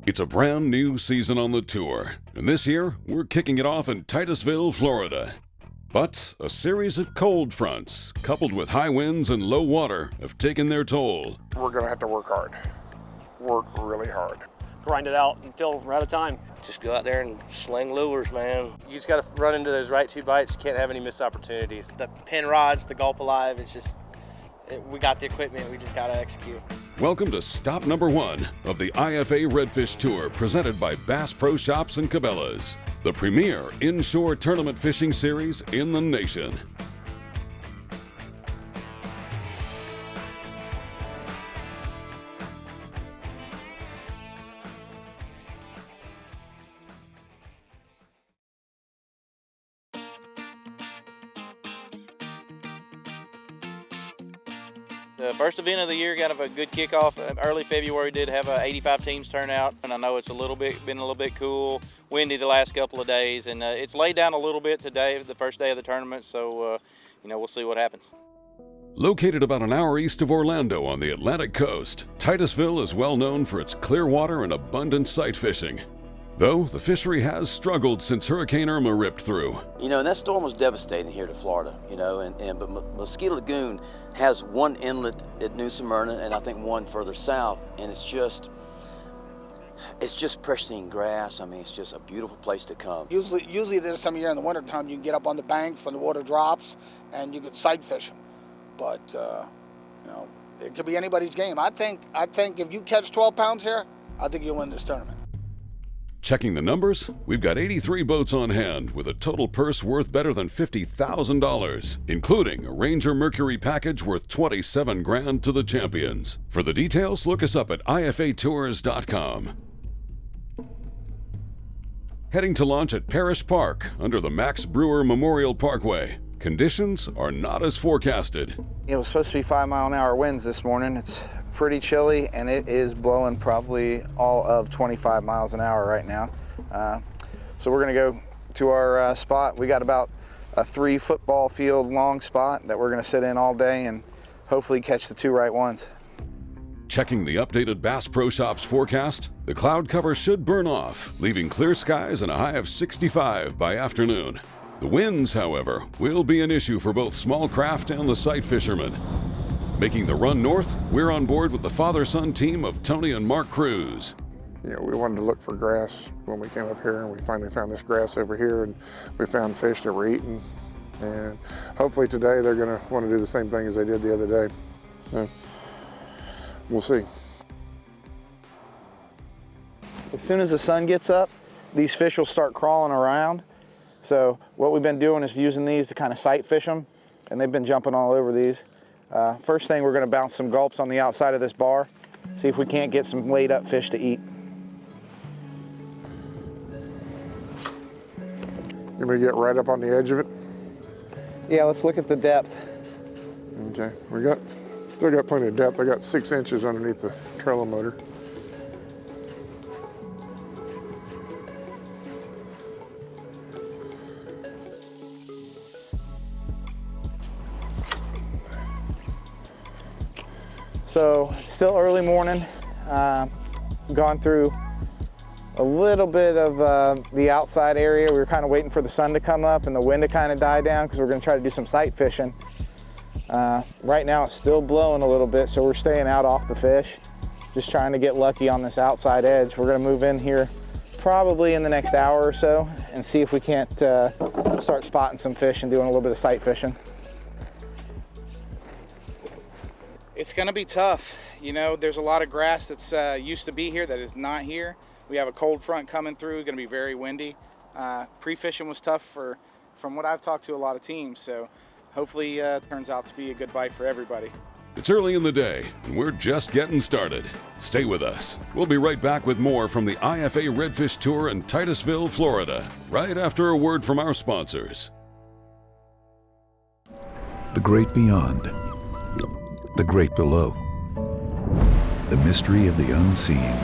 It's a brand new season on the tour, and this year we're kicking it off in Titusville, Florida. But a series of cold fronts, coupled with high winds and low water, have taken their toll. We're gonna have to work hard. Work really hard. Grind it out until we're out of time. Just go out there and sling lures, man. You just got to run into those right two bites. You can't have any missed opportunities. The pin rods, the gulp alive, it's just, we got the equipment, we just got to execute. Welcome to stop number 1 of the IFA Redfish Tour, presented by Bass Pro Shops and Cabelas, the premier inshore tournament fishing series in the nation. The first event of the year got a good kickoff. Early February did have 85 teams turn out, and I know it's been a little bit cool, windy the last couple of days, and it's laid down a little bit today, the first day of the tournament. So, we'll see what happens. Located about an hour east of Orlando on the Atlantic coast, Titusville is well known for its clear water and abundant sight fishing. Though the fishery has struggled since Hurricane Irma ripped through. And that storm was devastating here to Florida, but Mosquito Lagoon has one inlet at New Smyrna and I think one further south, and it's just pristine grass. I mean, it's just a beautiful place to come. Usually this time of year in the wintertime, you can get up on the banks when the water drops and you can sight fish them. But, it could be anybody's game. I think if you catch 12 pounds here, I think you'll win this tournament. Checking the numbers, we've got 83 boats on hand with a total purse worth better than $50,000, including a Ranger MERCURY package worth $27 grand to the champions. For the details, look us up at ifatours.com. Heading to launch at Parish Park under the Max Brewer Memorial Parkway. Conditions are not as forecasted. It was supposed to be 5-mile-an-hour winds this morning. It's pretty chilly, and it is blowing probably all of 25 miles an hour right now. So we're gonna go to our spot. We got about a 3 football field long spot that we're gonna sit in all day and hopefully catch the 2 right ones. Checking the updated Bass Pro Shops forecast, the cloud cover should burn off, leaving clear skies and a high of 65 by afternoon. The winds, however, will be an issue for both small craft and the sight fishermen. Making the run north, we're on board with the father-son team of Tony and Mark Cruz. We wanted to look for grass when we came up here, and we finally found this grass over here, and we found fish that we're eating. And hopefully today they're gonna want to do the same thing as they did the other day. So we'll see. As soon as the sun gets up, these fish will start crawling around. So what we've been doing is using these to kind of sight fish them, and they've been jumping all over these. First thing, we're going to bounce some gulps on the outside of this bar, see if we can't get some laid up fish to eat. You want me to get right up on the edge of it? Yeah, let's look at the depth. Okay, still got plenty of depth. I got 6 inches underneath the trolling motor. So still early morning, gone through a little bit of the outside area. We were kind of waiting for the sun to come up and the wind to kind of die down because we're going to try to do some sight fishing. Right now it's still blowing a little bit, so we're staying out off the fish, just trying to get lucky on this outside edge. We're going to move in here probably in the next hour or so and see if we can't start spotting some fish and doing a little bit of sight fishing. It's gonna be tough. There's a lot of grass that's used to be here that is not here. We have a cold front coming through, gonna be very windy. Pre-fishing was tough from what I've talked to a lot of teams, so hopefully turns out to be a good bite for everybody. It's early in the day, and we're just getting started. Stay with us. We'll be right back with more from the IFA Redfish Tour in Titusville, Florida, right after a word from our sponsors. The great beyond. The great below. The mystery of the unseen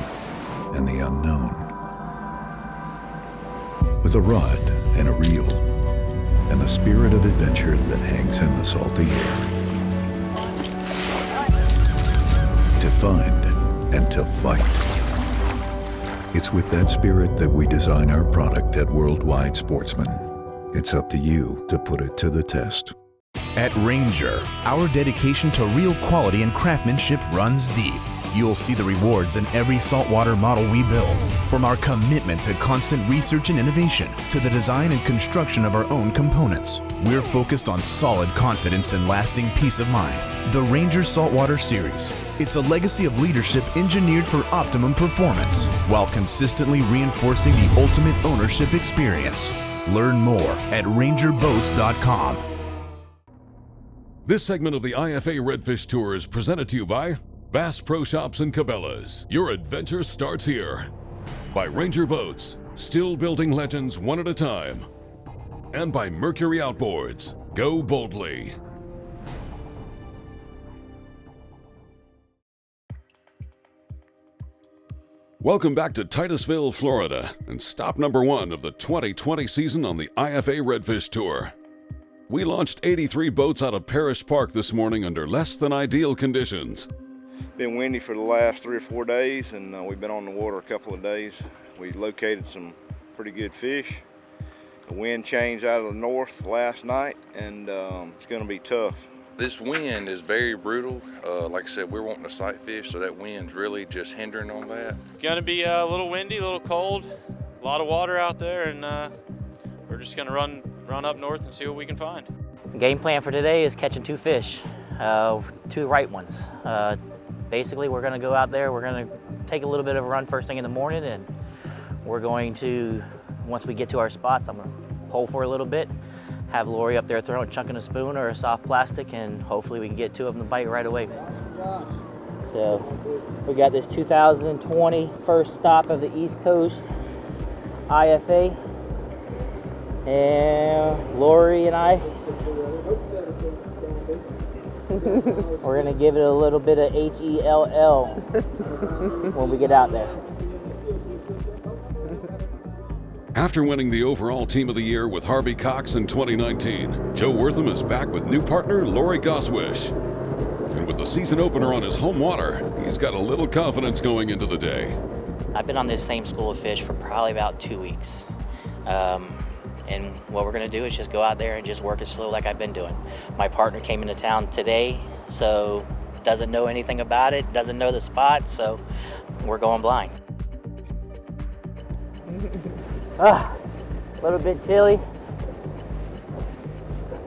and the unknown. With a rod and a reel and the spirit of adventure that hangs in the salty air. To find and to fight It's with that spirit that we design our product at Worldwide Sportsman. It's up to you to put it to the test. At Ranger, our dedication to real quality and craftsmanship runs deep. You'll see the rewards in every saltwater model we build. From our commitment to constant research and innovation to the design and construction of our own components, we're focused on solid confidence and lasting peace of mind. The Ranger Saltwater Series. It's a legacy of leadership engineered for optimum performance while consistently reinforcing the ultimate ownership experience. Learn more at rangerboats.com. This segment of the IFA Redfish Tour is presented to you by Bass Pro Shops and Cabela's. Your adventure starts here. By Ranger Boats, still building legends one at a time. And by Mercury Outboards, go boldly. Welcome back to Titusville, Florida, and stop number 1 of the 2020 season on the IFA Redfish Tour. We launched 83 boats out of Parish Park this morning under less than ideal conditions. Been windy for the last 3 or 4 days, and we've been on the water a couple of days. We located some pretty good fish. The wind changed out of the north last night, and it's going to be tough. This wind is very brutal. Like I said, we're wanting to sight fish, so that wind's really just hindering on that. Gonna be a little windy, a little cold, a lot of water out there, and we're just gonna run up north and see what we can find. Game plan for today is catching 2 fish, 2 right ones. Basically, we're gonna go out there, we're gonna take a little bit of a run first thing in the morning, and we're going to, once we get to our spots, I'm gonna pull for a little bit, have Lori up there throwing, chunking a spoon or a soft plastic, and hopefully we can get 2 of them to bite right away. So we got this 2020 first stop of the East Coast IFA, and Lori and I, we're gonna give it a little bit of HELL when we get out there. After winning the overall Team of the Year with Harvey Cox in 2019, Joe Wortham is back with new partner Lori Goswish. And with the season opener on his home water, he's got a little confidence going into the day. I've been on this same school of fish for probably about 2 weeks. And what we're gonna do is just go out there and just work it slow like I've been doing. My partner came into town today, so doesn't know anything about it, doesn't know the spot, so we're going blind. A little bit chilly.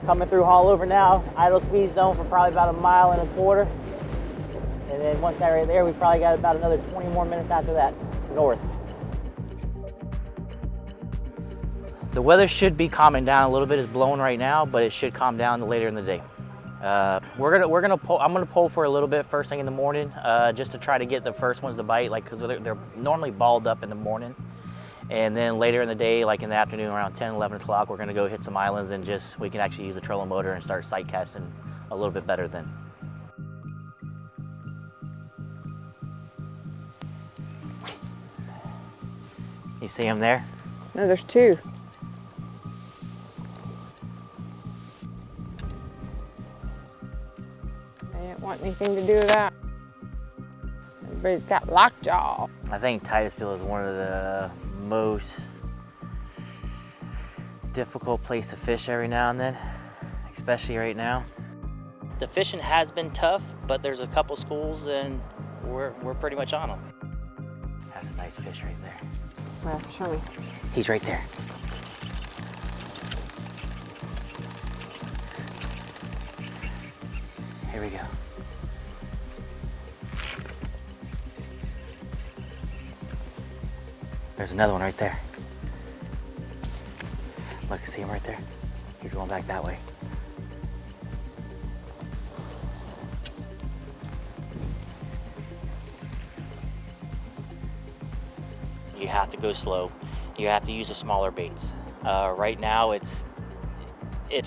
Coming through Haulover now, idle speed zone for probably about 1.25 miles. And then once that right there, we probably got about another 20 more minutes after that, north. The weather should be calming down a little bit. It's blowing right now, but it should calm down later in the day. I'm gonna pull for a little bit first thing in the morning, just to try to get the first ones to bite, like, cause they're normally balled up in the morning. And then later in the day, like in the afternoon around 10, 11 o'clock, we're gonna go hit some islands and we can actually use the trolling motor and start sight casting a little bit better then. You see them there? No, there's 2. I didn't want anything to do with that. Everybody's got lockjaw. I think Titusville is one of the most difficult place to fish every now and then, especially right now. The fishing has been tough, but there's a couple schools and we're pretty much on them. That's a nice fish right there. Well, show me. He's right there. Here we go. There's another one right there. Look, see him right there? He's going back that way. You have to go slow. You have to use the smaller baits. Right now, it's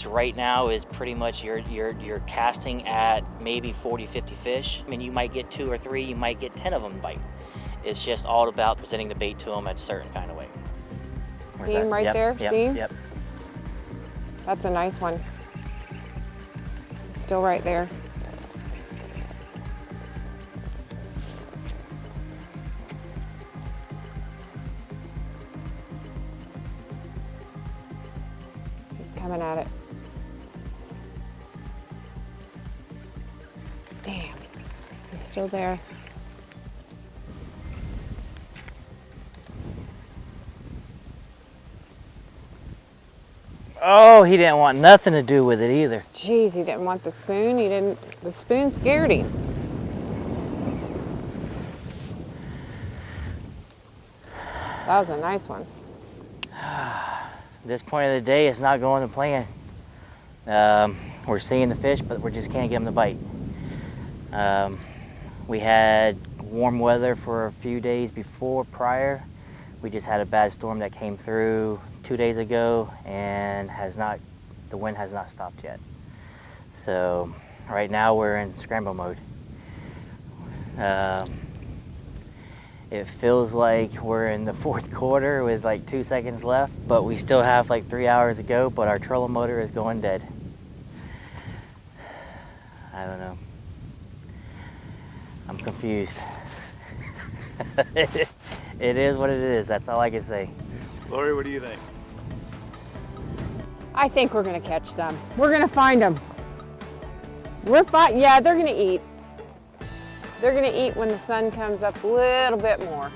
right now is pretty much you're casting at maybe 40, 50 fish. I mean, you might get 2 or 3, you might get 10 of them bite. It's just all about presenting the bait to them at a certain kind of way. See him right there? Yep, See him? Yep. That's a nice one. Still right there. coming at it. Damn, he's still there. Oh, he didn't want nothing to do with it either. Jeez, he didn't want the spoon. The spoon scared him. That was a nice one. This point of the day, it's not going to plan. We're seeing the fish, but we just can't get them to bite. We had warm weather for a few days prior. We just had a bad storm that came through 2 days ago and the wind has not stopped yet. So right now we're in scramble mode. It feels like we're in the fourth quarter with like 2 seconds left, but we still have like 3 hours to go, but our trolling motor is going dead. I don't know. I'm confused. It is what it is. That's all I can say. Lori, what do you think? I think we're gonna catch some. We're gonna find them. Yeah, they're gonna eat. They're gonna eat when the sun comes up a little bit more.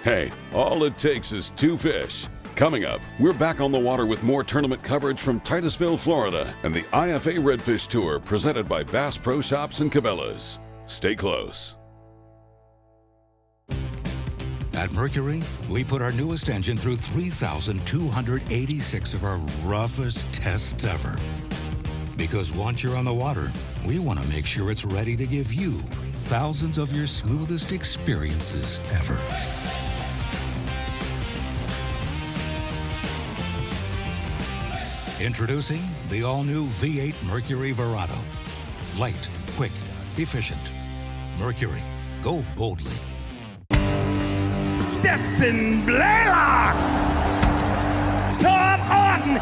Hey, all it takes is 2 fish. Coming up, we're back on the water with more tournament coverage from Titusville, Florida, and the IFA Redfish Tour presented by Bass Pro Shops and Cabelas. Stay close. At Mercury, we put our newest engine through 3,286 of our roughest tests ever. Because once you're on the water, we want to make sure it's ready to give you thousands of your smoothest experiences ever. Introducing the all-new V8 Mercury VERADO. Light, quick, efficient. Mercury, go boldly. Stetson Blaylock, Todd Otten,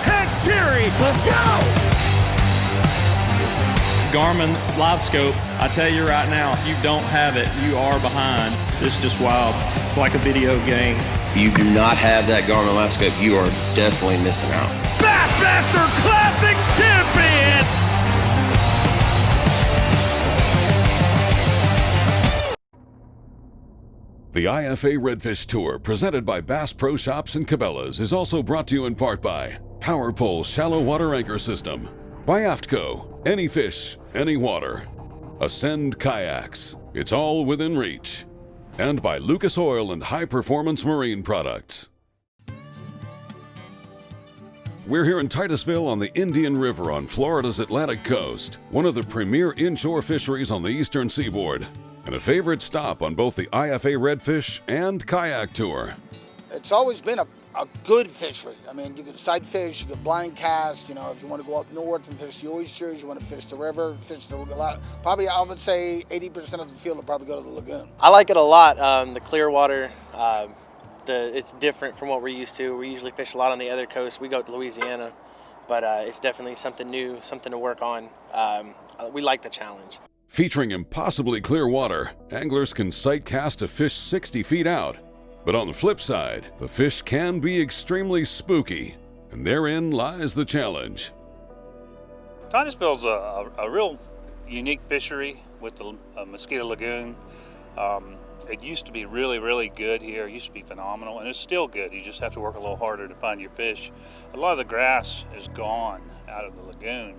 Hank Terry, let's go! Garmin Live Scope, I tell you right now, if you don't have it, you are behind. It's just wild. It's like a video game. If you do not have that Garmin Live Scope, you are definitely missing out. Bassmaster Classic Champion! The IFA Redfish Tour, presented by Bass Pro Shops and Cabelas, is also brought to you in part by Power Pole Shallow Water Anchor System, by AFTCO, any fish, any water, Ascend Kayaks, it's all within reach, and by Lucas Oil and High Performance Marine Products. We're here in Titusville on the Indian River on Florida's Atlantic coast, one of the premier inshore fisheries on the eastern seaboard, and a favorite stop on both the IFA Redfish and Kayak Tour. It's always been a good fishery. I mean, you can sight fish, you can blind cast, you know, if you want to go up north and fish the oysters, you want to fish the river, fish the lot. Probably, I would say 80% of the field will probably go to the lagoon. I like it a lot. The clear water, it's different from what we're used to. We usually fish a lot on the other coast. We go up to Louisiana, but it's definitely something new, something to work on. We like the challenge. Featuring impossibly clear water, anglers can sight cast a fish 60 feet out. But on the flip side, the fish can be extremely spooky, and therein lies the challenge. Titusville's a real unique fishery with the Mosquito Lagoon. It used to be really, really good here. It used to be phenomenal, and it's still good. You just have to work a little harder to find your fish. A lot of the grass is gone out of the lagoon,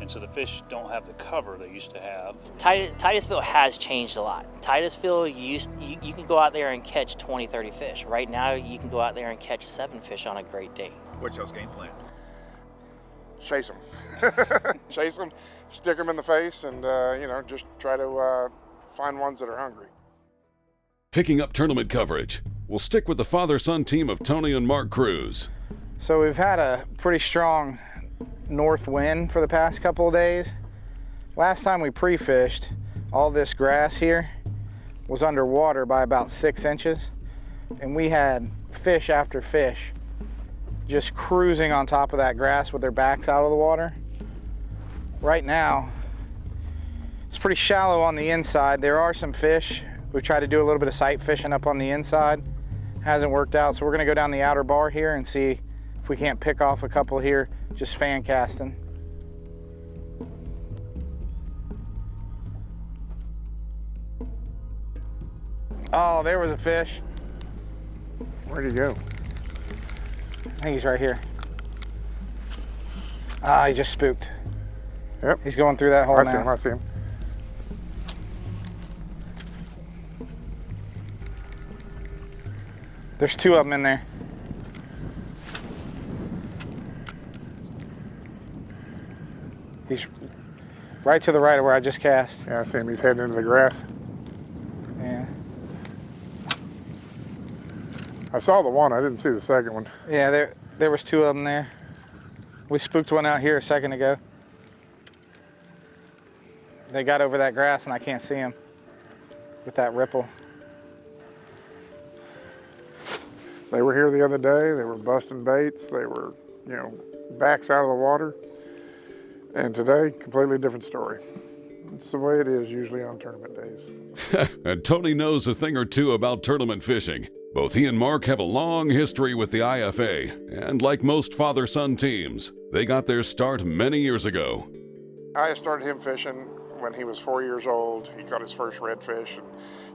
and so the fish don't have the cover they used to have. Titusville has changed a lot. Titusville, you can go out there and catch 20, 30 fish. Right now, you can go out there and catch 7 fish on a great day. What's y'all's game plan? Chase them. Chase them, stick them in the face, and just try to find ones that are hungry. Picking up tournament coverage, we'll stick with the father-son team of Tony and Mark Cruz. So we've had a pretty strong north wind for the past couple of days. Last time we pre-fished, all this grass here was underwater by about 6 inches, and we had fish after fish just cruising on top of that grass with their backs out of the water. Right now, it's pretty shallow on the inside. There are some fish. We've tried to do a little bit of sight fishing up on the inside. Hasn't worked out, so we're gonna go down the outer bar here and see If we can't pick off a couple here, just fan casting. Oh, there was a fish. Where'd he go? I think he's right here. Ah, he just spooked. Yep. He's going through that hole now. I see him. There's two of them in there. He's right to the right of where I just cast. Yeah, I see him. He's heading into the grass. Yeah. I saw the one. I didn't see the second one. Yeah, there was two of them there. We spooked one out here a second ago. They got over that grass and I can't see them with that ripple. They were here the other day. They were busting baits. They were, you know, backs out of the water. And today, completely different story. It's the way it is usually on tournament days. And Tony knows a thing or two about tournament fishing. Both he and Mark have a long history with the IFA, and like most father-son teams, they got their start many years ago. I started him fishing when he was 4 years old. He caught his first redfish, and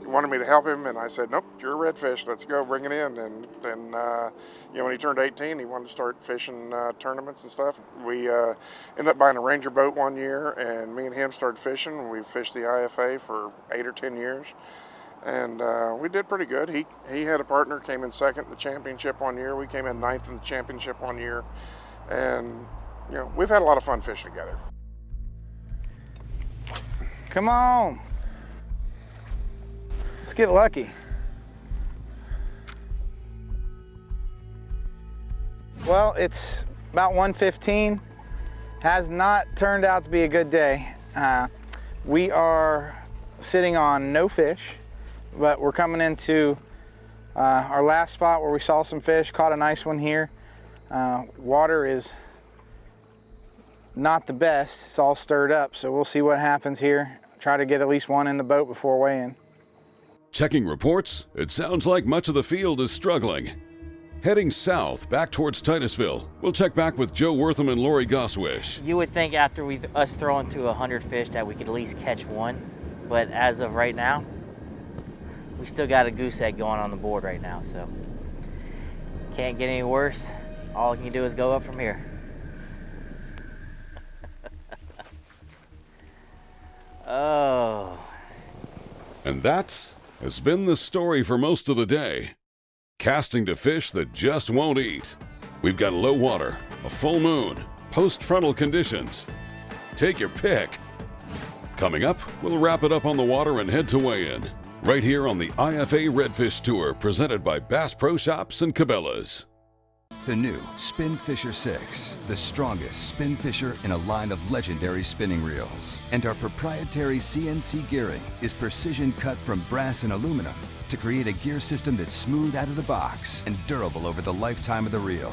he wanted me to help him, and I said, nope, you're a redfish, let's go, bring it in. And then, you know, when he turned 18, he wanted to start fishing tournaments and stuff. We ended up buying a Ranger boat one year, and me and him started fishing. We fished the IFA for 8 or 10 years, and we did pretty good. He had a partner, came in second in the championship one year. We came in ninth in the championship one year, and, you know, we've had a lot of fun fishing together. Come on. Let's get lucky. Well, it's about 1:15. Has not turned out to be a good day. We are sitting on no fish, but we're coming into our last spot where we saw some fish, caught a nice one here. Water is not the best. It's all stirred up, so we'll see what happens here. Try to get at least one in the boat before weighing. Checking reports, it sounds like much of the field is struggling. Heading south, back towards Titusville, we'll check back with Joe Wortham and Lori Goswish. You would think after us throwing to 100 fish that we could at least catch one, but as of right now, we still got a goose egg going on the board right now, so can't get any worse. All you can do is go up from here. Oh. And that has been the story for most of the day. Casting to fish that just won't eat. We've got low water, a full moon, post-frontal conditions. Take your pick. Coming up, we'll wrap it up on the water and head to weigh-in. Right here on the IFA Redfish Tour, presented by Bass Pro Shops and Cabelas. The new Spin Fisher 6, the strongest spin fisher in a line of legendary spinning reels. And our proprietary CNC gearing is precision cut from brass and aluminum to create a gear system that's smooth out of the box and durable over the lifetime of the reel.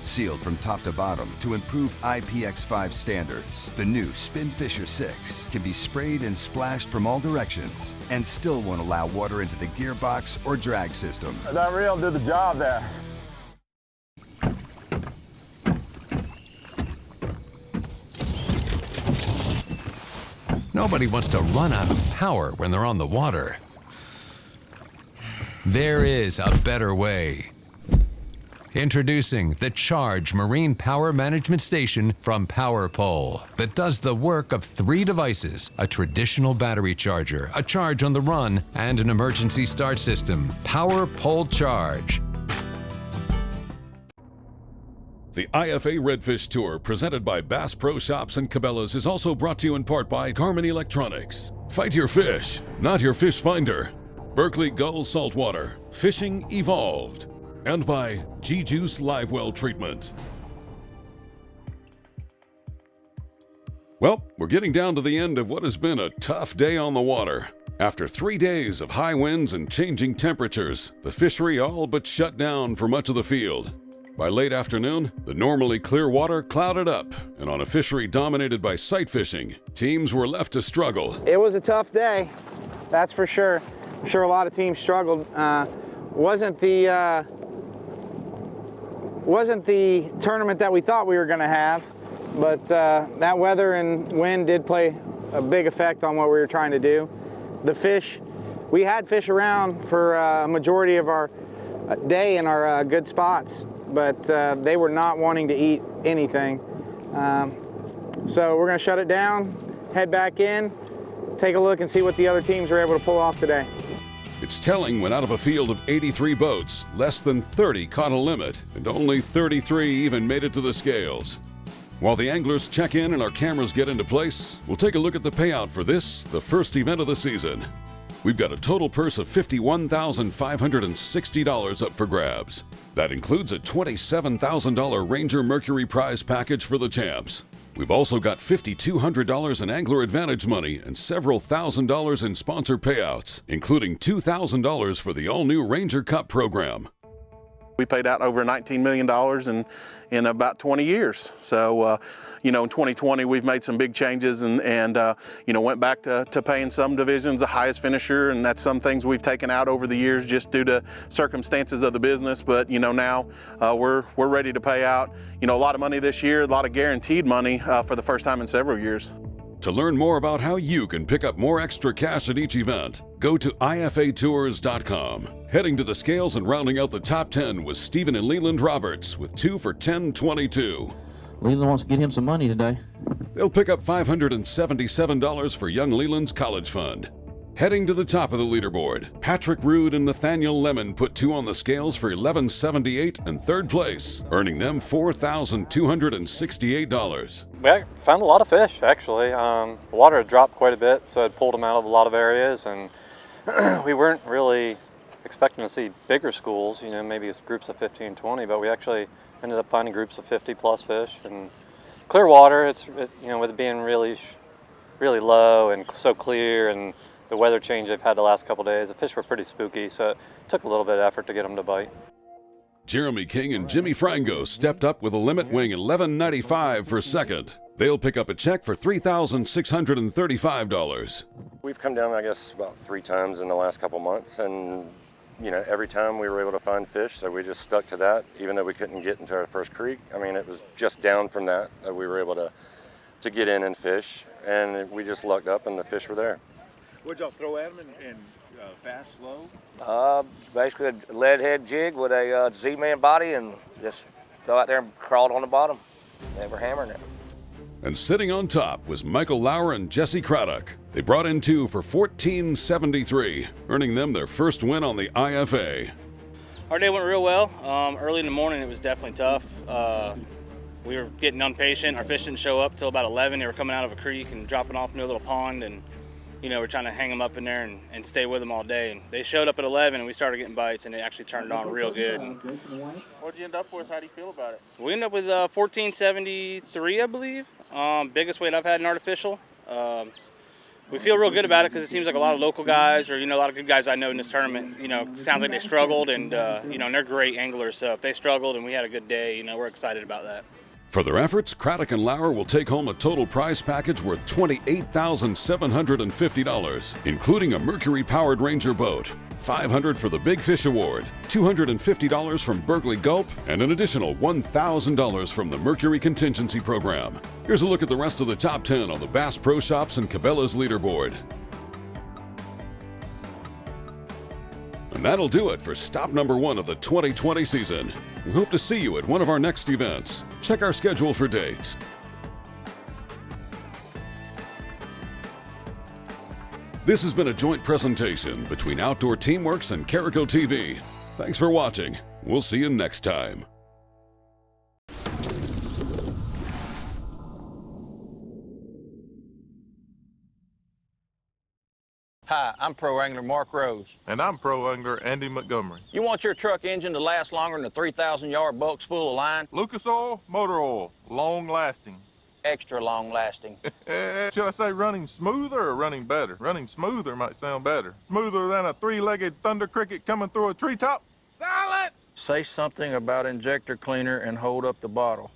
Sealed from top to bottom to improve IPX5 standards, the new Spin Fisher 6 can be sprayed and splashed from all directions and still won't allow water into the gearbox or drag system. That reel did the job there. Nobody wants to run out of power when they're on the water. There is a better way. Introducing the Charge Marine Power Management Station from PowerPole that does the work of 3 devices: a traditional battery charger, a charge on the run, and an emergency start system. PowerPole Charge. The IFA Redfish Tour, presented by Bass Pro Shops and Cabelas, is also brought to you in part by Garmin Electronics. Fight your fish, not your fish finder. Berkeley Gull Saltwater, fishing evolved. And by G-Juice Live Well Treatment. Well, we're getting down to the end of what has been a tough day on the water. After 3 days of high winds and changing temperatures, the fishery all but shut down for much of the field. By late afternoon, the normally clear water clouded up, and on a fishery dominated by sight fishing, teams were left to struggle. It was a tough day, that's for sure. I'm sure a lot of teams struggled. Wasn't the wasn't the tournament that we thought we were going to have, but that weather and wind did play a big effect on what we were trying to do. The fish, we had fish around for a majority of our day in our good spots, but they were not wanting to eat anything. So we're going to shut it down, head back in, take a look and see what the other teams were able to pull off today. It's telling when out of a field of 83 boats, less than 30 caught a limit, and only 33 even made it to the scales. While the anglers check in and our cameras get into place, we'll take a look at the payout for this, the first event of the season. We've got a total purse of $51,560 up for grabs. That includes a $27,000 Ranger Mercury prize package for the champs. We've also got $5,200 in Angler Advantage money and several $1,000s in sponsor payouts, including $2,000 for the all-new Ranger Cup program. We paid out over $19 million in about 20 years. So, in 2020, we've made some big changes and went back to paying some divisions the highest finisher, and that's some things we've taken out over the years just due to circumstances of the business. But, now we're ready to pay out, a lot of money this year, a lot of guaranteed money for the first time in several years. To learn more about how you can pick up more extra cash at each event, go to IFAtours.com. Heading to the scales and rounding out the top 10 was Stephen and Leland Roberts with 2 for $10.22. Leland wants to get him some money today. They'll pick up $577 for young Leland's college fund. Heading to the top of the leaderboard, Patrick Rude and Nathaniel Lemon put 2 on the scales for $11.78 and third place, earning them $4,268. We found a lot of fish, actually. Water had dropped quite a bit, so it pulled them out of a lot of areas, and we weren't really expecting to see bigger schools, maybe it's groups of 15, 20, but we actually ended up finding groups of 50 plus fish. And clear water, with it being really, really low and so clear, and the weather change they've had the last couple days, the fish were pretty spooky, so it took a little bit of effort to get them to bite. Jeremy King and Jimmy Frango stepped up with a limit weighing $11.95 for second. They'll pick up a check for $3,635. We've come down, I guess, about 3 times in the last couple months, and every time we were able to find fish, so we just stuck to that, even though we couldn't get into our first creek. I mean, it was just down from that we were able to get in and fish, and we just lucked up and the fish were there. What'd y'all throw at them in fast, slow? Basically a lead head jig with a Z-man body, and just go out there and crawled on the bottom. They were hammering it. And sitting on top was Michael Lauer and Jesse Craddock. They brought in 2 for $14.73, earning them their first win on the IFA. Our day went real well. Early in the morning it was definitely tough. We were getting impatient. Our fish didn't show up till about 11. They were coming out of a creek and dropping off into a little pond, and we're trying to hang them up in there and stay with them all day. And they showed up at 11 and we started getting bites, and it actually turned on real good. What'd you end up with? How do you feel about it? We ended up with 1473, I believe. Biggest weight I've had in artificial. We feel real good about it because it seems like a lot of local guys, or a lot of good guys I know in this tournament, sounds like they struggled, and and they're great anglers. So if they struggled and we had a good day, we're excited about that. For their efforts, Craddock and Lauer will take home a total prize package worth $28,750, including a Mercury-powered Ranger boat, $500 for the Big Fish Award, $250 from Berkeley Gulp, and an additional $1,000 from the Mercury Contingency Program. Here's a look at the rest of the top 10 on the Bass Pro Shops and Cabela's leaderboard. And that'll do it for stop number 1 of the 2020 season. We hope to see you at one of our next events. Check our schedule for dates. This has been a joint presentation between Outdoor Teamworks and Carico TV. Thanks for watching. We'll see you next time. Hi, I'm Pro Angler Mark Rose. And I'm Pro Angler Andy Montgomery. You want your truck engine to last longer than a 3,000-yard bulk spool of line? Lucas Oil, motor oil, long lasting. Extra long lasting. Should I say running smoother or running better? Running smoother might sound better. Smoother than a 3-legged thunder cricket coming through a treetop. Silence! Say something about injector cleaner and hold up the bottle.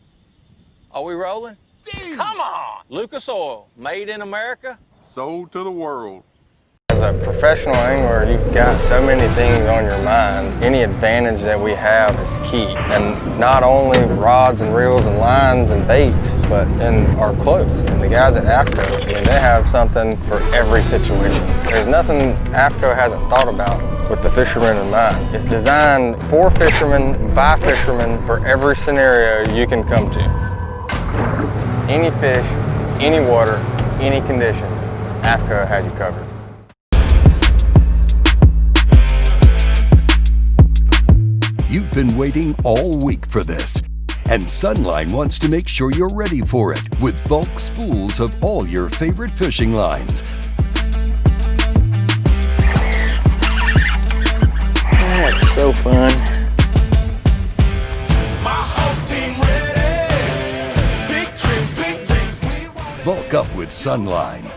Are we rolling? Jeez. Come on! Lucas Oil, made in America. Sold to the world. As a professional angler, you've got so many things on your mind. Any advantage that we have is key. And not only rods and reels and lines and baits, but in our clothes. And the guys at AFCO, I mean, they have something for every situation. There's nothing AFCO hasn't thought about with the fishermen in mind. It's designed for fishermen, by fishermen, for every scenario you can come to. Any fish, any water, any condition, AFCO has you covered. You've been waiting all week for this, and Sunline wants to make sure you're ready for it with bulk spools of all your favorite fishing lines. Oh, it's so fun. Bulk up with Sunline.